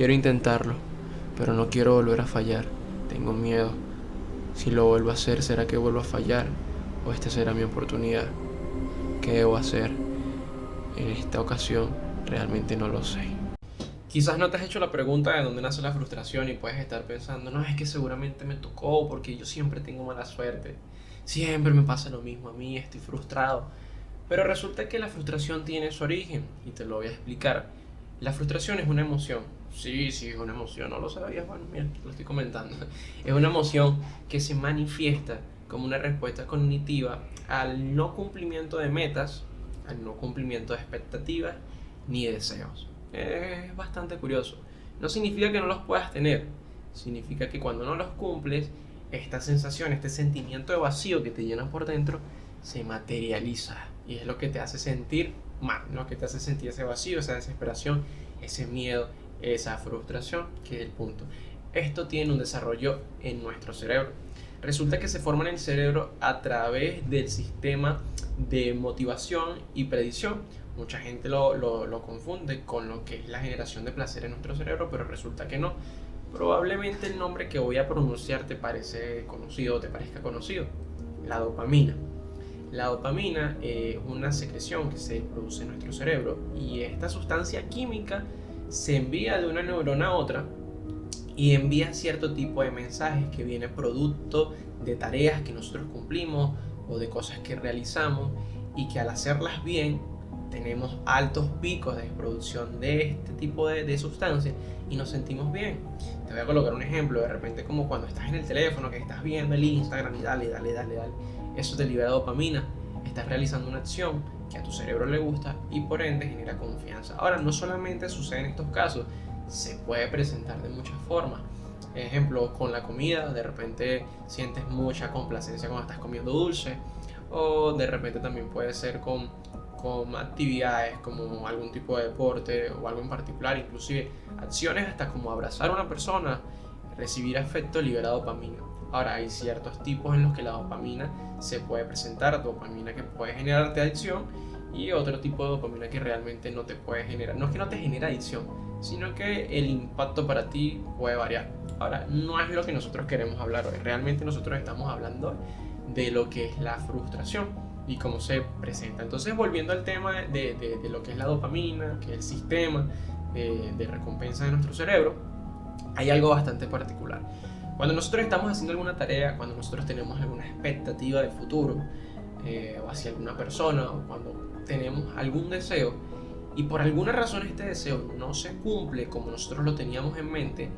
Quiero intentarlo, pero no quiero volver a fallar. Tengo miedo. Si lo vuelvo a hacer, ¿será que vuelvo a fallar? ¿O esta será mi oportunidad? ¿Qué debo hacer? En esta ocasión realmente no lo sé. Quizás no te has hecho la pregunta de dónde nace la frustración y puedes estar pensando, no, es que seguramente me tocó porque yo siempre tengo mala suerte. Siempre me pasa lo mismo a mí, estoy frustrado. Pero resulta que la frustración tiene su origen y te lo voy a explicar. La frustración es una emoción. Sí, sí, es una emoción, no lo sabías, bueno, mira, lo estoy comentando. Es una emoción que se manifiesta como una respuesta cognitiva al no cumplimiento de metas, al no cumplimiento de expectativas ni deseos. Es bastante curioso. No significa que no los puedas tener, significa que cuando no los cumples, esta sensación, este sentimiento de vacío que te llena por dentro, se materializa y es lo que te hace sentir mal, lo que te hace sentir ese vacío, esa desesperación, ese miedo, esa frustración, que es el punto. Esto tiene un desarrollo en nuestro cerebro. Resulta que se forma en el cerebro a través del sistema de motivación y predicción. Mucha gente lo confunde con lo que es la generación de placer en nuestro cerebro, pero resulta que no. Probablemente el nombre que voy a pronunciar te parece conocido o te parezca conocido, la dopamina. La dopamina es una secreción que se produce en nuestro cerebro y esta sustancia química se envía de una neurona a otra y envía cierto tipo de mensajes que viene producto de tareas que nosotros cumplimos o de cosas que realizamos y que al hacerlas bien tenemos altos picos de producción de este tipo de sustancias y nos sentimos bien. Te voy a colocar un ejemplo, de repente como cuando estás en el teléfono, que estás viendo el Instagram y dale, eso te libera dopamina, estás realizando una acción que a tu cerebro le gusta y por ende genera confianza. Ahora, no solamente sucede en estos casos, se puede presentar de muchas formas. Ejemplo, con la comida, de repente sientes mucha complacencia cuando estás comiendo dulce, o de repente también puede ser con actividades como algún tipo de deporte o algo en particular, inclusive acciones hasta como abrazar a una persona, recibir afecto libera dopamina. Ahora, hay ciertos tipos en los que la dopamina se puede presentar, dopamina que puede generarte adicción y otro tipo de dopamina que realmente no te puede generar. No es que no te genere adicción, sino que el impacto para ti puede variar. Ahora, no es lo que nosotros queremos hablar hoy. Realmente nosotros estamos hablando de lo que es la frustración y cómo se presenta. Entonces, volviendo al tema de lo que es la dopamina, que es el sistema de recompensa de nuestro cerebro, hay algo bastante particular. Cuando nosotros estamos haciendo alguna tarea, cuando nosotros tenemos alguna expectativa de futuro o hacia alguna persona, o cuando tenemos algún deseo y por alguna razón este deseo no se cumple como nosotros lo teníamos en mente,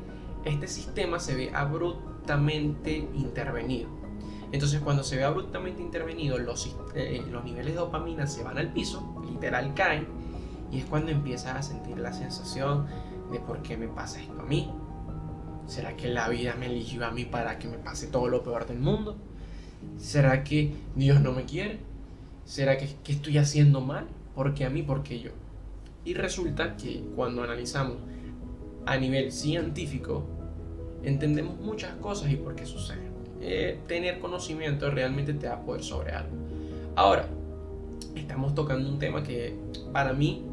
este sistema se ve abruptamente intervenido. Entonces, cuando se ve abruptamente intervenido, los niveles de dopamina se van al piso, literal caen, y es cuando empiezas a sentir la sensación de por qué me pasa esto a mí. ¿Será que la vida me eligió a mí para que me pase todo lo peor del mundo? ¿Será que Dios no me quiere? ¿Será que estoy haciendo mal? ¿Por qué a mí? ¿Por qué yo? Y resulta que cuando analizamos a nivel científico, entendemos muchas cosas y por qué suceden. Tener conocimiento realmente te da poder sobre algo. Ahora, estamos tocando un tema que para mí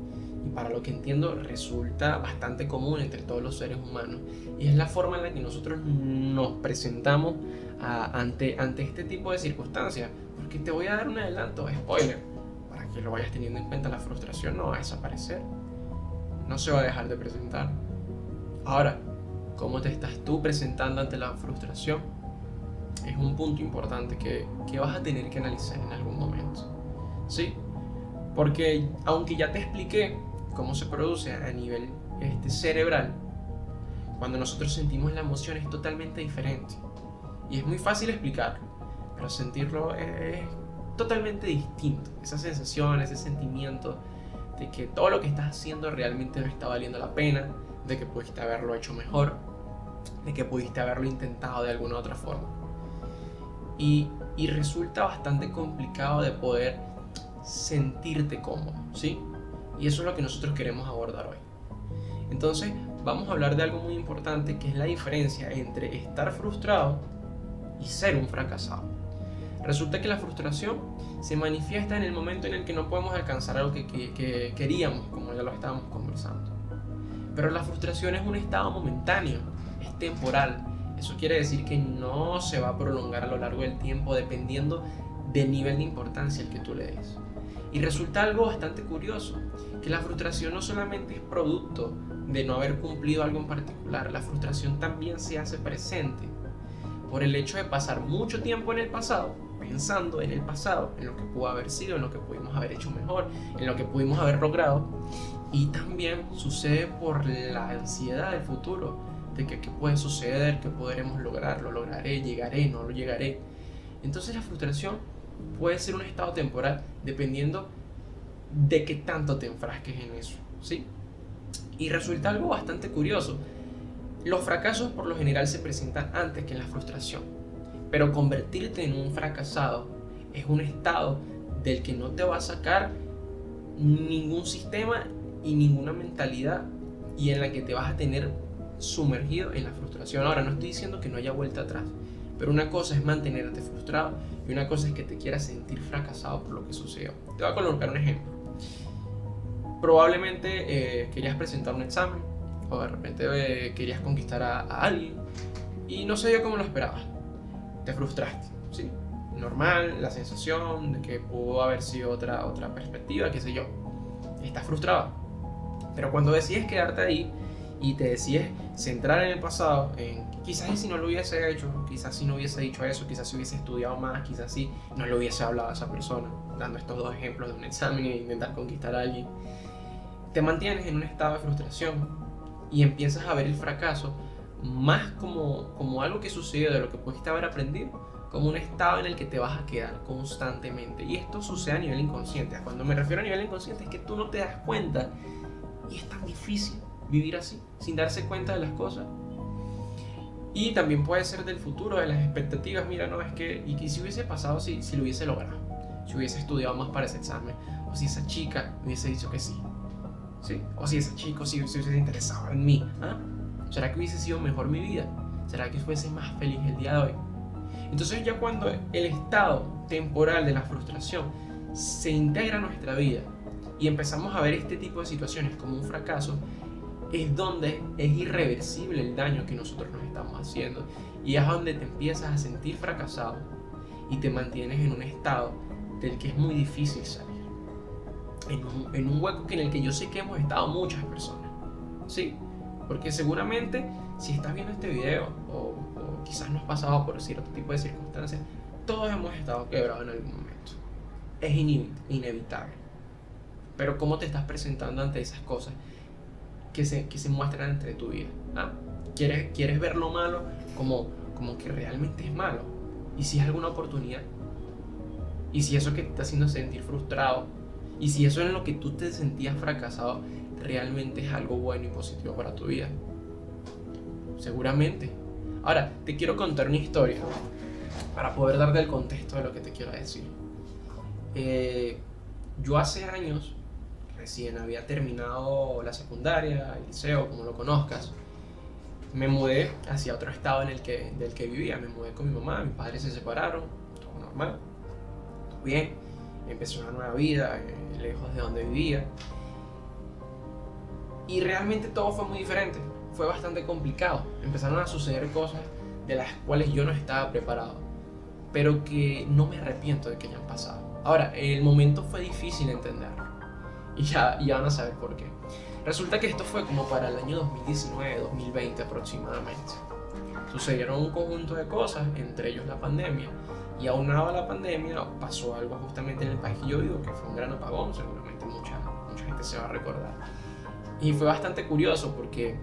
y para lo que entiendo resulta bastante común entre todos los seres humanos y es la forma en la que nosotros nos presentamos ante este tipo de circunstancias. Porque te voy a dar un adelanto, spoiler, para que lo vayas teniendo en cuenta. La frustración no va a desaparecer, no se va a dejar de presentar. Ahora, ¿cómo te estás tú presentando ante la frustración? Es un punto importante que vas a tener que analizar en algún momento, ¿sí? Porque aunque ya te expliqué cómo se produce a nivel cerebral, cuando nosotros sentimos la emoción es totalmente diferente. Y es muy fácil explicarlo, pero sentirlo es totalmente distinto. Esa sensación, ese sentimiento de que todo lo que estás haciendo realmente no está valiendo la pena, de que pudiste haberlo hecho mejor, de que pudiste haberlo intentado de alguna otra forma. Y resulta bastante complicado de poder sentirte cómodo, ¿sí? Y eso es lo que nosotros queremos abordar hoy. Entonces, vamos a hablar de algo muy importante, que es la diferencia entre estar frustrado y ser un fracasado. Resulta que la frustración se manifiesta en el momento en el que no podemos alcanzar algo que queríamos, como ya lo estábamos conversando. Pero la frustración es un estado momentáneo, es temporal. Eso quiere decir que no se va a prolongar a lo largo del tiempo dependiendo del nivel de importancia al que tú le des. Y resulta algo bastante curioso, que la frustración no solamente es producto de no haber cumplido algo en particular, la frustración también se hace presente por el hecho de pasar mucho tiempo en el pasado, pensando en el pasado, en lo que pudo haber sido, en lo que pudimos haber hecho mejor, en lo que pudimos haber logrado. Y también sucede por la ansiedad del futuro, de que qué puede suceder, qué podremos lograr, lo lograré, llegaré, no lo llegaré. Entonces la frustración puede ser un estado temporal dependiendo de qué tanto te enfrasques en eso, ¿sí? Y resulta algo bastante curioso. Los fracasos por lo general se presentan antes que en la frustración, pero convertirte en un fracasado es un estado del que no te va a sacar ningún sistema y ninguna mentalidad, y en la que te vas a tener sumergido en la frustración. Ahora, no estoy diciendo que no haya vuelta atrás, pero una cosa es mantenerte frustrado y una cosa es que te quieras sentir fracasado por lo que sucedió. Te voy a colocar un ejemplo. Probablemente querías presentar un examen, o de repente querías conquistar a alguien y no se dio como lo esperabas. Te frustraste, ¿sí? Normal, la sensación de que pudo haber sido otra perspectiva, qué sé yo. Estás frustrado. Pero cuando decides quedarte ahí y te decides centrar en el pasado, en quizás si no lo hubiese hecho, quizás si no hubiese dicho eso, quizás si hubiese estudiado más, quizás si no le hubiese hablado a esa persona, dando estos dos ejemplos de un examen e intentar conquistar a alguien, te mantienes en un estado de frustración y empiezas a ver el fracaso más como algo que sucedió de lo que pudiste haber aprendido, como un estado en el que te vas a quedar constantemente. Y esto sucede a nivel inconsciente. Cuando me refiero a nivel inconsciente es que tú no te das cuenta, y es tan difícil vivir así, sin darse cuenta de las cosas. Y también puede ser del futuro, de las expectativas. Mira, no, es que, ¿y si hubiese pasado si lo hubiese logrado? Si hubiese estudiado más para ese examen, o si esa chica me hubiese dicho que sí, ¿sí? O si ese chico si hubiese interesado en mí, ¿ah? ¿Será que hubiese sido mejor mi vida? ¿Será que fuese más feliz el día de hoy? Entonces ya cuando el estado temporal de la frustración se integra a nuestra vida y empezamos a ver este tipo de situaciones como un fracaso, es donde es irreversible el daño que nosotros nos estamos haciendo, y es donde te empiezas a sentir fracasado y te mantienes en un estado del que es muy difícil salir, en un hueco en el que yo sé que hemos estado muchas personas, ¿sí? Porque seguramente si estás viendo este video o quizás no has pasado por cierto tipo de circunstancias, todos hemos estado quebrados en algún momento. Es inevitable. Pero ¿cómo te estás presentando ante esas cosas que se muestran entre tu vida? ¿Ah? ¿Quieres ver lo malo como que realmente es malo? ¿Y si es alguna oportunidad? ¿Y si eso que te está haciendo sentir frustrado? ¿Y si eso en lo que tú te sentías fracasado realmente es algo bueno y positivo para tu vida? Seguramente. Ahora, te quiero contar una historia para poder darte el contexto de lo que te quiero decir. Yo hace años, recién había terminado la secundaria, el liceo, como lo conozcas, me mudé hacia otro estado del que vivía. Me mudé con mi mamá, mis padres se separaron, todo normal, todo bien. Empecé una nueva vida, lejos de donde vivía. Y realmente todo fue muy diferente, fue bastante complicado. Empezaron a suceder cosas de las cuales yo no estaba preparado, pero que no me arrepiento de que hayan pasado. Ahora, el momento fue difícil de entenderlo, y ya van a saber por qué. Resulta que esto fue como para el año 2019-2020 aproximadamente. Sucedieron un conjunto de cosas, entre ellos la pandemia, y aunado a la pandemia pasó algo justamente en el país que yo vivo, que fue un gran apagón, seguramente mucha gente se va a recordar. Y fue bastante curioso porque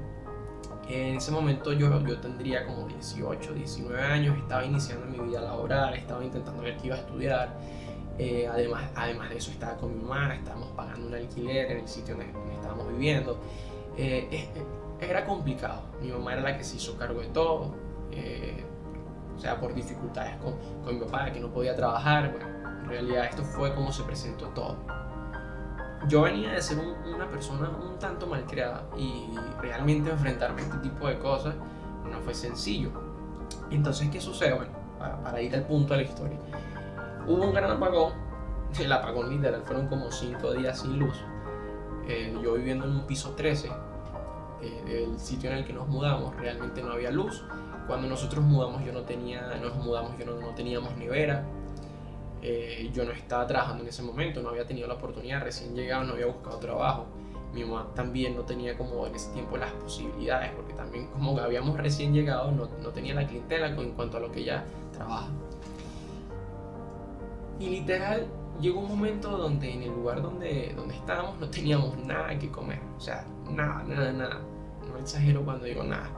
en ese momento yo tendría como 18, 19 años, estaba iniciando mi vida laboral, estaba intentando ver qué iba a estudiar. Además de eso estaba con mi mamá, estábamos pagando un alquiler en el sitio donde estábamos viviendo. Era complicado, mi mamá era la que se hizo cargo de todo, o sea, por dificultades con mi papá, que no podía trabajar. Bueno, en realidad esto fue como se presentó todo. Yo venía de ser una persona un tanto malcriada, y realmente enfrentarme a este tipo de cosas no fue sencillo. Entonces, ¿qué sucede? Bueno, para ir al punto de la historia, hubo un gran apagón. El apagón literal fueron como 5 días sin luz. Yo viviendo en un piso 13, del sitio en el que nos mudamos realmente no había luz. Cuando nosotros mudamos yo no teníamos nevera. Yo no estaba trabajando en ese momento, no había tenido la oportunidad, recién llegado, no había buscado trabajo. Mi mamá también no tenía como en ese tiempo las posibilidades, porque también como habíamos recién llegado no tenía la clientela en cuanto a lo que ella trabaja. Y literal llegó un momento donde en el lugar donde estábamos no teníamos nada que comer, o sea, nada, no exagero cuando digo nada.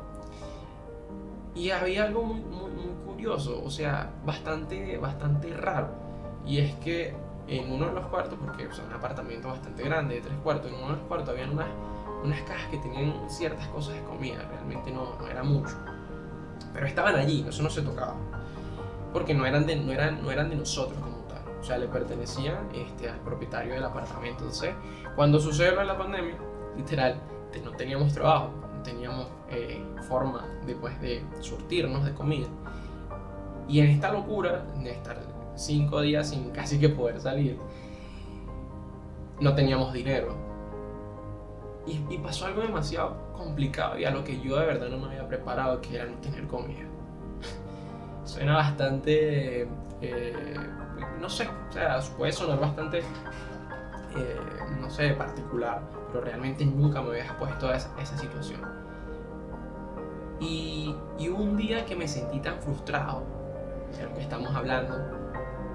Y había algo muy curioso, o sea, bastante raro. Y es que en uno de los cuartos, porque es un apartamento bastante grande, de 3 cuartos, en uno de los cuartos había unas cajas que tenían ciertas cosas de comida, realmente no era mucho. Pero estaban allí, eso no se tocaba. Porque no eran de nosotros como tal. O sea, le pertenecían al propietario del apartamento. Entonces, cuando sucedió lo de la pandemia, literal, no teníamos trabajo, no teníamos forma de surtirnos de comida. Y en esta locura de estar 5 días sin casi que poder salir, no teníamos dinero. Y pasó algo demasiado complicado y a lo que yo de verdad no me había preparado, que era no tener comida. Suena bastante, no sé, o sea, puede sonar bastante, no sé, particular, pero realmente nunca me había expuesto a esa situación. Y hubo un día que me sentí tan frustrado de lo que estamos hablando,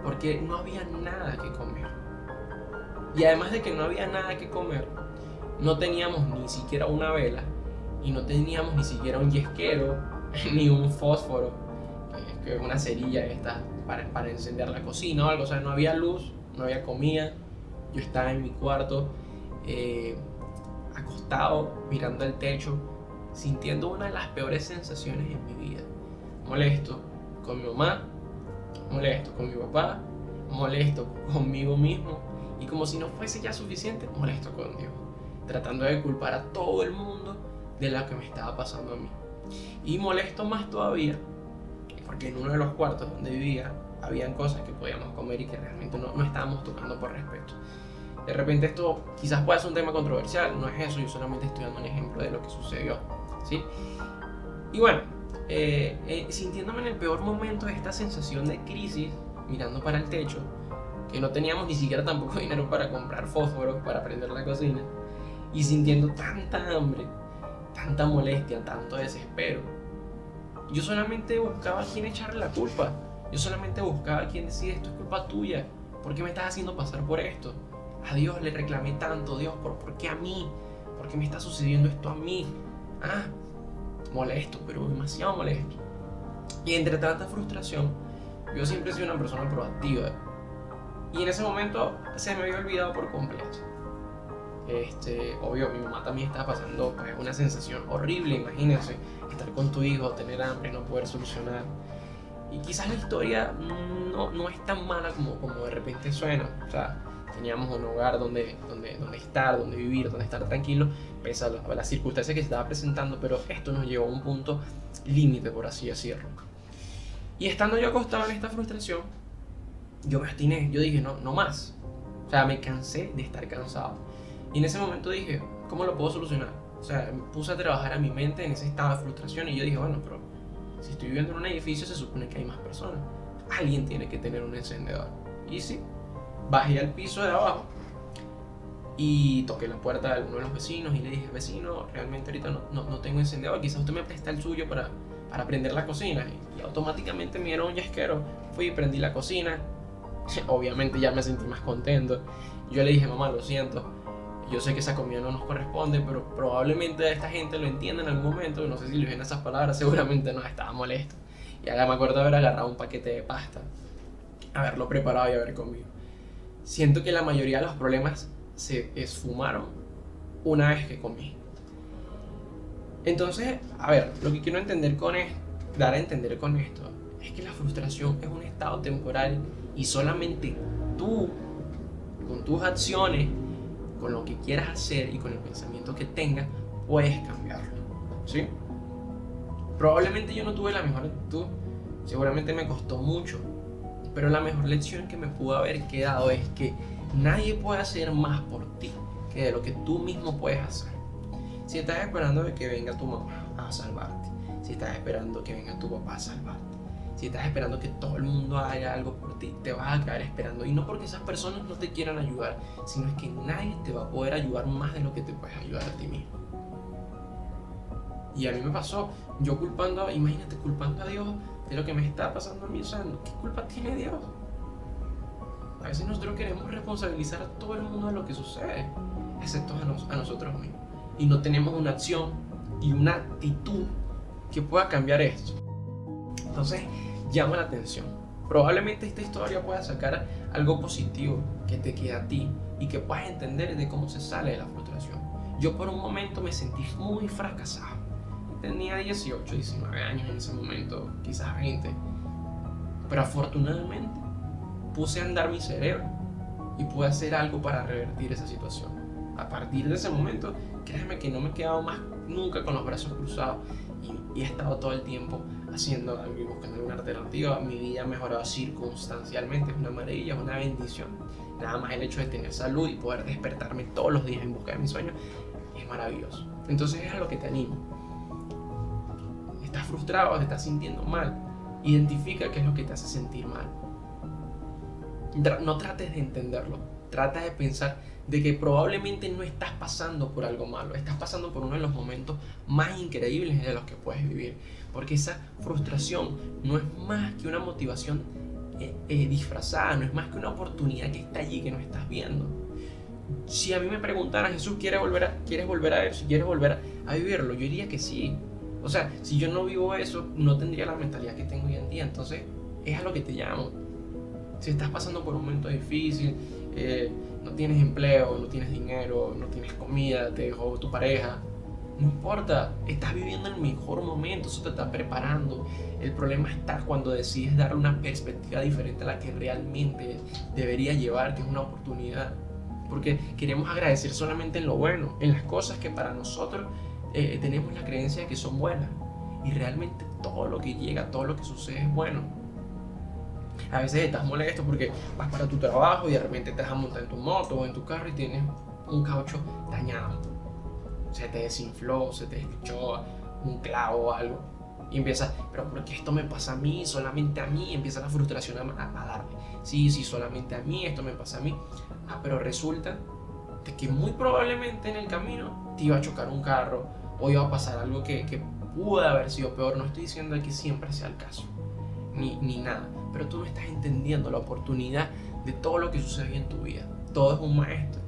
porque no había nada que comer. Y además de que no había nada que comer, no teníamos ni siquiera una vela, y no teníamos ni siquiera un yesquero, ni un fósforo, que es una cerilla esta para encender la cocina o algo. O sea, no había luz, no había comida. Yo estaba en mi cuarto, acostado, mirando el techo, sintiendo una de las peores sensaciones en mi vida. Molesto con mi mamá, molesto con mi papá, molesto conmigo mismo, y como si no fuese ya suficiente, molesto con Dios, tratando de culpar a todo el mundo de lo que me estaba pasando a mí. Y molesto más todavía porque en uno de los cuartos donde vivía habían cosas que podíamos comer y que realmente no estábamos tocando por respeto. De repente esto quizás pueda ser un tema controversial, no es eso, yo solamente estoy dando un ejemplo de lo que sucedió, ¿sí? Y bueno, sintiéndome en el peor momento de esta sensación de crisis, mirando para el techo, que no teníamos ni siquiera tampoco dinero para comprar fósforos para prender la cocina, y sintiendo tanta hambre, tanta molestia, tanto desespero, yo solamente buscaba a quién echarle la culpa. Yo solamente buscaba a quien decía: esto es culpa tuya, ¿por qué me estás haciendo pasar por esto? A Dios le reclamé tanto: Dios, ¿por qué a mí? ¿Por qué me está sucediendo esto a mí? Molesto, pero demasiado molesto. Y entre tanta frustración, yo siempre he sido una persona proactiva, y en ese momento se me había olvidado por completo. Obvio, mi mamá también estaba pasando pues, una sensación horrible. Imagínense, estar con tu hijo, tener hambre, no poder solucionar. Y quizás la historia no es tan mala como de repente suena. O sea, teníamos un hogar donde estar, donde vivir, donde estar tranquilo, pese a las circunstancias que se estaba presentando, pero esto nos llevó a un punto límite, por así decirlo. Y estando yo acostado en esta frustración, yo me obstiné, yo dije: no más. O sea, me cansé de estar cansado. Y en ese momento dije: ¿cómo lo puedo solucionar? O sea, me puse a trabajar a mi mente en ese estado de frustración, y yo dije: bueno, pero si estoy viviendo en un edificio, se supone que hay más personas. Alguien tiene que tener un encendedor. Y sí, bajé al piso de abajo y toqué la puerta de uno de los vecinos y le dije: vecino, realmente ahorita no tengo encendedor, quizás usted me presta el suyo para prender la cocina. Y automáticamente me dieron un yesquero, fui y prendí la cocina. Obviamente ya me sentí más contento. Yo le dije: mamá, lo siento, yo sé que esa comida no nos corresponde, pero probablemente esta gente lo entienda en algún momento. No sé si le vienen esas palabras, seguramente no, estaba molesto. Y ahora me acuerdo de haber agarrado un paquete de pasta, haberlo preparado y haber comido. Siento que la mayoría de los problemas se esfumaron una vez que comí. Entonces, a ver, lo que quiero dar a entender con esto es que la frustración es un estado temporal, y solamente tú, con tus acciones, con lo que quieras hacer y con el pensamiento que tengas, puedes cambiarlo, ¿sí? Probablemente yo no tuve la mejor actitud, seguramente me costó mucho, pero la mejor lección que me pudo haber quedado es que nadie puede hacer más por ti que de lo que tú mismo puedes hacer. Si estás esperando de que venga tu mamá a salvarte, si estás esperando que venga tu papá a salvarte, si estás esperando que todo el mundo haga algo por ti, te vas a quedar esperando. Y no porque esas personas no te quieran ayudar, sino es que nadie te va a poder ayudar más de lo que te puedes ayudar a ti mismo. Y a mí me pasó, yo imagínate, culpando a Dios de lo que me está pasando a mí. O sea, ¿qué culpa tiene Dios? A veces nosotros queremos responsabilizar a todo el mundo de lo que sucede, excepto a nosotros mismos. Y no tenemos una acción y una actitud que pueda cambiar esto. Entonces, llama la atención. Probablemente esta historia pueda sacar algo positivo que te quede a ti y que puedas entender de cómo se sale de la frustración. Yo por un momento me sentí muy fracasado. Tenía 18, 19 años en ese momento, quizás 20. Pero afortunadamente puse a andar mi cerebro y pude hacer algo para revertir esa situación. A partir de ese momento, créeme que no me he quedado más nunca con los brazos cruzados y he estado todo el tiempo haciendo algo y buscando alguna alternativa. Mi vida ha mejorado circunstancialmente, es una maravilla, es una bendición. Nada más el hecho de tener salud y poder despertarme todos los días en busca de mis sueños es maravilloso. Entonces es a lo que te animo. Estás frustrado, te estás sintiendo mal, identifica qué es lo que te hace sentir mal. No trates de entenderlo, trata de pensar de que probablemente no estás pasando por algo malo, estás pasando por uno de los momentos más increíbles de los que puedes vivir, porque esa frustración no es más que una motivación disfrazada, no es más que una oportunidad que está allí que no estás viendo. Si a mí me preguntaran, Jesús, ¿quieres volver a eso? ¿Quieres volver a vivirlo? Yo diría que sí. O sea, si yo no vivo eso, no tendría la mentalidad que tengo hoy en día. Entonces, es a lo que te llamo. Si estás pasando por un momento difícil, no tienes empleo, no tienes dinero, no tienes comida, te dejó tu pareja, no importa, estás viviendo el mejor momento, eso te está preparando. El problema está cuando decides darle una perspectiva diferente a la que realmente debería llevar, que es una oportunidad. Porque queremos agradecer solamente en lo bueno, en las cosas que para nosotros tenemos la creencia de que son buenas. Y realmente todo lo que llega, todo lo que sucede es bueno. A veces estás molesto porque vas para tu trabajo y de repente te vas a montar en tu moto o en tu carro y tienes un caucho dañado. Se te desinfló, se te deslizó un clavo o algo. Y empiezas, pero ¿por qué esto me pasa a mí? Solamente a mí. Empieza la frustración a darle. Sí, solamente a mí, esto me pasa a mí. Pero resulta de que muy probablemente en el camino te iba a chocar un carro o iba a pasar algo que pudo haber sido peor. No estoy diciendo que siempre sea el caso, ni nada. Pero tú no estás entendiendo la oportunidad de todo lo que sucede en tu vida. Todo es un maestro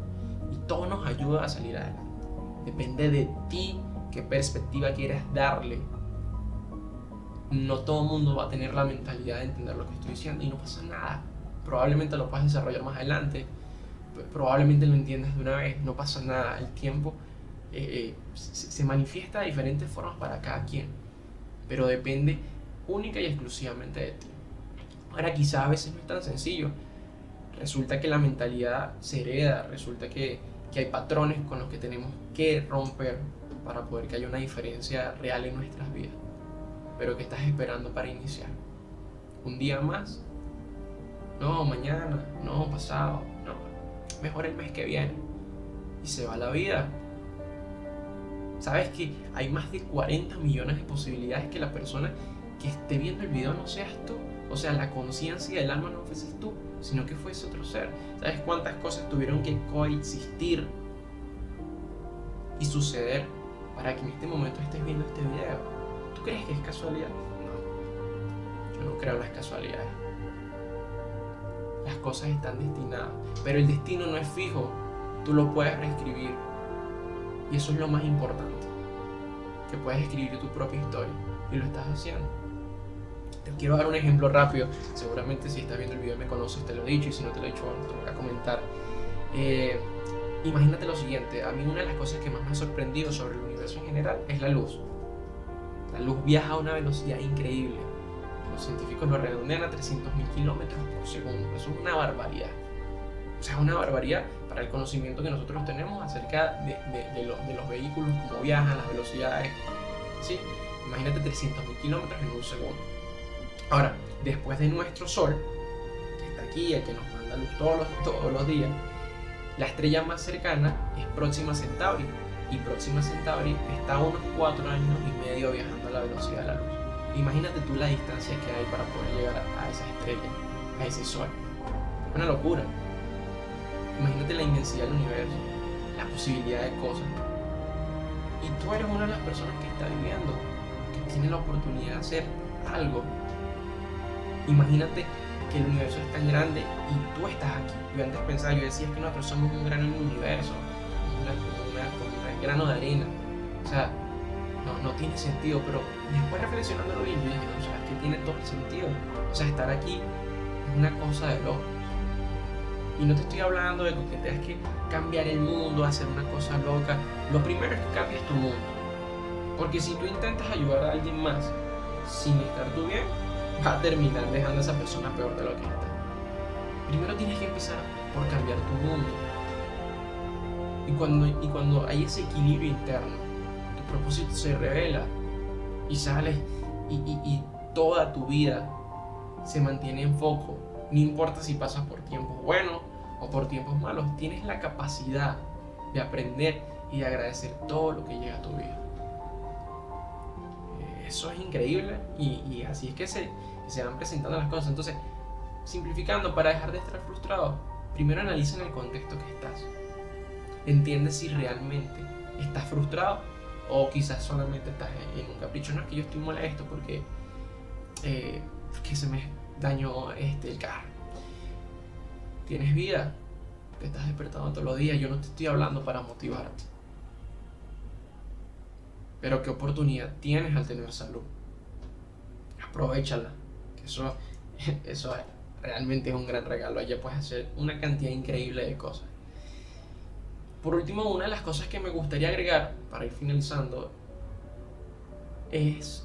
y todo nos ayuda a salir adelante. Depende de ti qué perspectiva quieres darle. No todo el mundo va a tener la mentalidad de entender lo que estoy diciendo y no pasa nada. Probablemente lo puedas desarrollar más adelante, probablemente lo entiendas de una vez, no pasa nada. El tiempo se manifiesta de diferentes formas para cada quien, pero depende única y exclusivamente de ti. Ahora, quizás a veces no es tan sencillo. Resulta que la mentalidad se hereda, resulta que hay patrones con los que tenemos que romper para poder que haya una diferencia real en nuestras vidas. Pero ¿qué estás esperando para iniciar? ¿Un día más? No, mañana, no, pasado, no, mejor el mes que viene. Y se va la vida. ¿Sabes que hay más de 40 millones de posibilidades que la persona que esté viendo el video no seas tú? O sea, la conciencia del alma no fueses tú, sino que fuese otro ser. ¿Sabes cuántas cosas tuvieron que coexistir y suceder para que en este momento estés viendo este video? ¿Tú crees que es casualidad? No, yo no creo en las casualidades. Las cosas están destinadas, pero el destino no es fijo. Tú lo puedes reescribir. Y eso es lo más importante, que puedes escribir tu propia historia, y lo estás haciendo. Te quiero dar un ejemplo rápido. Seguramente si estás viendo el video me conoces, te lo he dicho, y si no te lo he dicho, bueno, te lo voy a comentar. Imagínate lo siguiente. A mí una de las cosas que más me ha sorprendido sobre el universo en general es la luz. La luz viaja a una velocidad increíble. Los científicos lo redondean a 300.000 kilómetros por segundo. Eso es una barbaridad. O sea, una barbaridad para el conocimiento que nosotros tenemos acerca de los vehículos, cómo viajan, las velocidades. ¿Sí? Imagínate 300.000 kilómetros en un segundo. Ahora, después de nuestro Sol, que está aquí, el que nos manda luz todos los días, la estrella más cercana es Próxima Centauri, y Próxima Centauri está a unos 4 años y medio viajando a la velocidad de la luz. Imagínate tú la distancia que hay para poder llegar a esa estrella, a ese sol. Es una locura. Imagínate la inmensidad del universo, la posibilidad de cosas. Y tú eres una de las personas que está viviendo, que tiene la oportunidad de hacer algo. Imagínate que el universo es tan grande y tú estás aquí. Yo antes pensaba, yo decía, es que nosotros somos un grano en el universo, como un grano de arena. O sea, no tiene sentido, pero después reflexionándolo bien, yo dije, no, o sea, es que tiene todo el sentido. O sea, estar aquí es una cosa de locos. Y no te estoy hablando de que tengas que cambiar el mundo, hacer una cosa loca. Lo primero es que cambies tu mundo. Porque si tú intentas ayudar a alguien más sin estar tú bien, va a terminar dejando a esa persona peor de lo que está. Primero tienes que empezar por cambiar tu mundo. Y cuando hay ese equilibrio interno, tu propósito se revela y sales y toda tu vida se mantiene en foco. No importa si pasas por tiempos buenos o por tiempos malos, tienes la capacidad de aprender y de agradecer todo lo que llega a tu vida. Eso es increíble y así es que se van presentando las cosas. Entonces, simplificando, para dejar de estar frustrado, primero analiza en el contexto que estás. Entiende si realmente estás frustrado o quizás solamente estás en un capricho. No es que yo estoy molesto porque se me dañó el carro. Tienes vida, te estás despertando todos los días. Yo no te estoy hablando para motivarte, pero qué oportunidad tienes al tener salud. Aprovéchala, que eso realmente es un gran regalo. Allá puedes hacer una cantidad increíble de cosas. Por último, una de las cosas que me gustaría agregar para ir finalizando es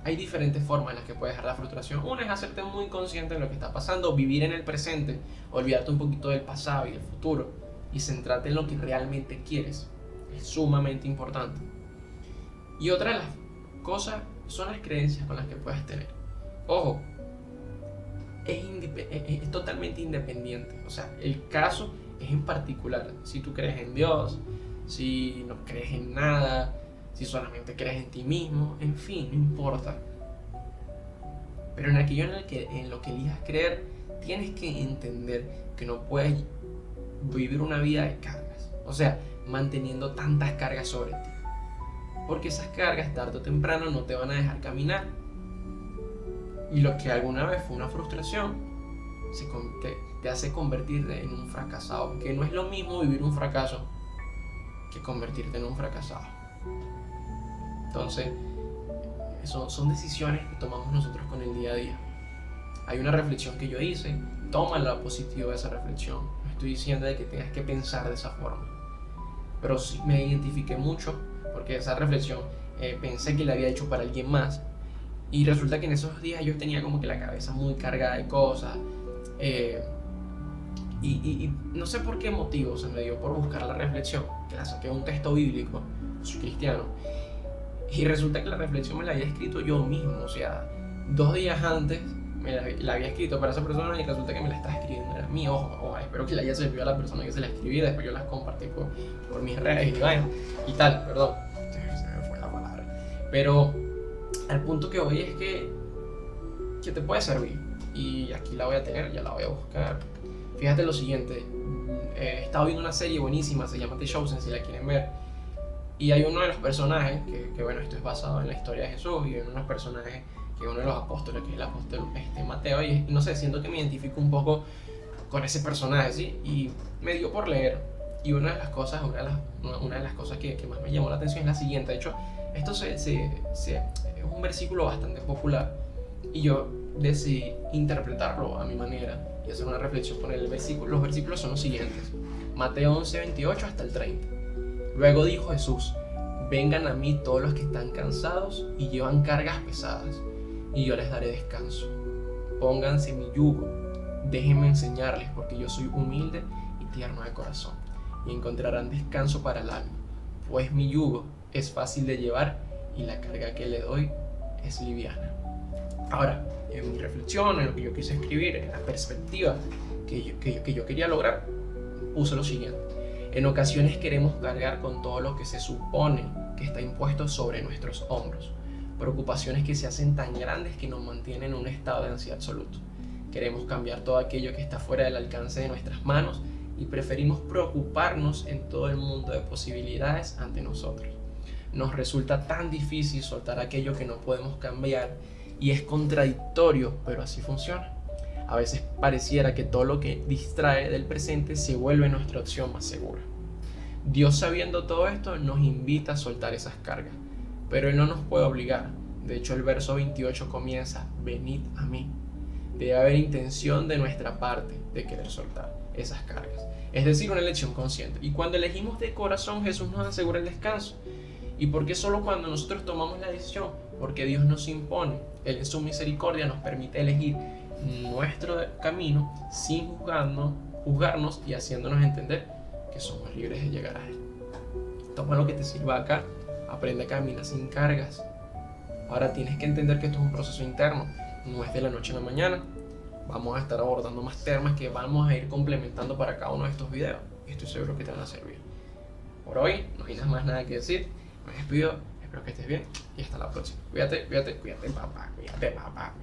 hay diferentes formas en las que puedes dejar la frustración. Una es hacerte muy consciente de lo que está pasando, vivir en el presente, olvidarte un poquito del pasado y del futuro y centrarte en lo que realmente quieres. Es sumamente importante. Y otra de las cosas son las creencias con las que puedes tener. Ojo, es totalmente independiente. O sea, el caso es en particular. Si tú crees en Dios, si no crees en nada, si solamente crees en ti mismo, en fin, no importa. Pero en aquello en lo que elijas creer, tienes que entender que no puedes vivir una vida de cargas. O sea, manteniendo tantas cargas sobre ti. Porque esas cargas, tarde o temprano, no te van a dejar caminar. Y lo que alguna vez fue una frustración, te hace convertirte en un fracasado. Que no es lo mismo vivir un fracaso que convertirte en un fracasado. Entonces, son decisiones que tomamos nosotros con el día a día. Hay una reflexión que yo hice, toma lo positivo de esa reflexión. No estoy diciendo de que tengas que pensar de esa forma, pero sí me identifiqué mucho porque esa reflexión pensé que la había hecho para alguien más y resulta que en esos días yo tenía como que la cabeza muy cargada de cosas y no sé por qué motivo se me dio por buscar la reflexión, que la saqué de un texto bíblico, soy cristiano, y resulta que la reflexión me la había escrito yo mismo. O sea, 2 días antes la había escrito para esa persona y resulta que me la estaba escribiendo era mí. Ojo, espero que le haya servido a la persona que se la escribí. Después yo las compartí por mis redes y tal, perdón, se me fue la palabra. Pero al punto que voy es que te puede servir. Y aquí la voy a tener, ya la voy a buscar. Fíjate lo siguiente, he estado viendo una serie buenísima, se llama The Chosen, si la quieren ver. Y hay uno de los personajes, que bueno, esto es basado en la historia de Jesús, y hay uno de los personajes que es uno de los apóstoles, que es el apóstol Mateo, y no sé, siento que me identifico un poco con ese personaje, ¿sí? Y me dio por leer, y una de las cosas que más me llamó la atención es la siguiente. De hecho, esto es un versículo bastante popular, y yo decidí interpretarlo a mi manera, y hacer una reflexión con el versículo. Los versículos son los siguientes, Mateo 11:28 hasta el 30. Luego dijo Jesús: vengan a mí todos los que están cansados y llevan cargas pesadas, y yo les daré descanso. Pónganse mi yugo, déjenme enseñarles, porque yo soy humilde y tierno de corazón, y encontrarán descanso para el alma, pues mi yugo es fácil de llevar y la carga que le doy es liviana. Ahora, en mi reflexión, en lo que yo quise escribir, en la perspectiva que yo quería lograr, puse lo siguiente. En ocasiones queremos cargar con todo lo que se supone que está impuesto sobre nuestros hombros. Preocupaciones que se hacen tan grandes que nos mantienen en un estado de ansiedad absoluto. Queremos cambiar todo aquello que está fuera del alcance de nuestras manos y preferimos preocuparnos en todo el mundo de posibilidades ante nosotros. Nos resulta tan difícil soltar aquello que no podemos cambiar y es contradictorio, pero así funciona. A veces pareciera que todo lo que distrae del presente se vuelve nuestra opción más segura. Dios, sabiendo todo esto, nos invita a soltar esas cargas, pero Él no nos puede obligar. De hecho, el verso 28 comienza: venid a mí. Debe haber intención de nuestra parte de querer soltar esas cargas, es decir, una elección consciente. Y cuando elegimos de corazón, Jesús nos asegura el descanso. ¿Y por qué solo cuando nosotros tomamos la decisión? Porque Dios nos impone. Él en su misericordia nos permite elegir nuestro camino sin juzgarnos y haciéndonos entender que somos libres de llegar a Él. Toma lo que te sirva acá, aprende a caminar sin cargas. Ahora tienes que entender que esto es un proceso interno, no es de la noche a la mañana. Vamos a estar abordando más temas que vamos a ir complementando para cada uno de estos videos y estoy seguro que te van a servir. Por hoy no hay más nada que decir, me despido, espero que estés bien y hasta la próxima. Cuídate, papá, cuídate, papá.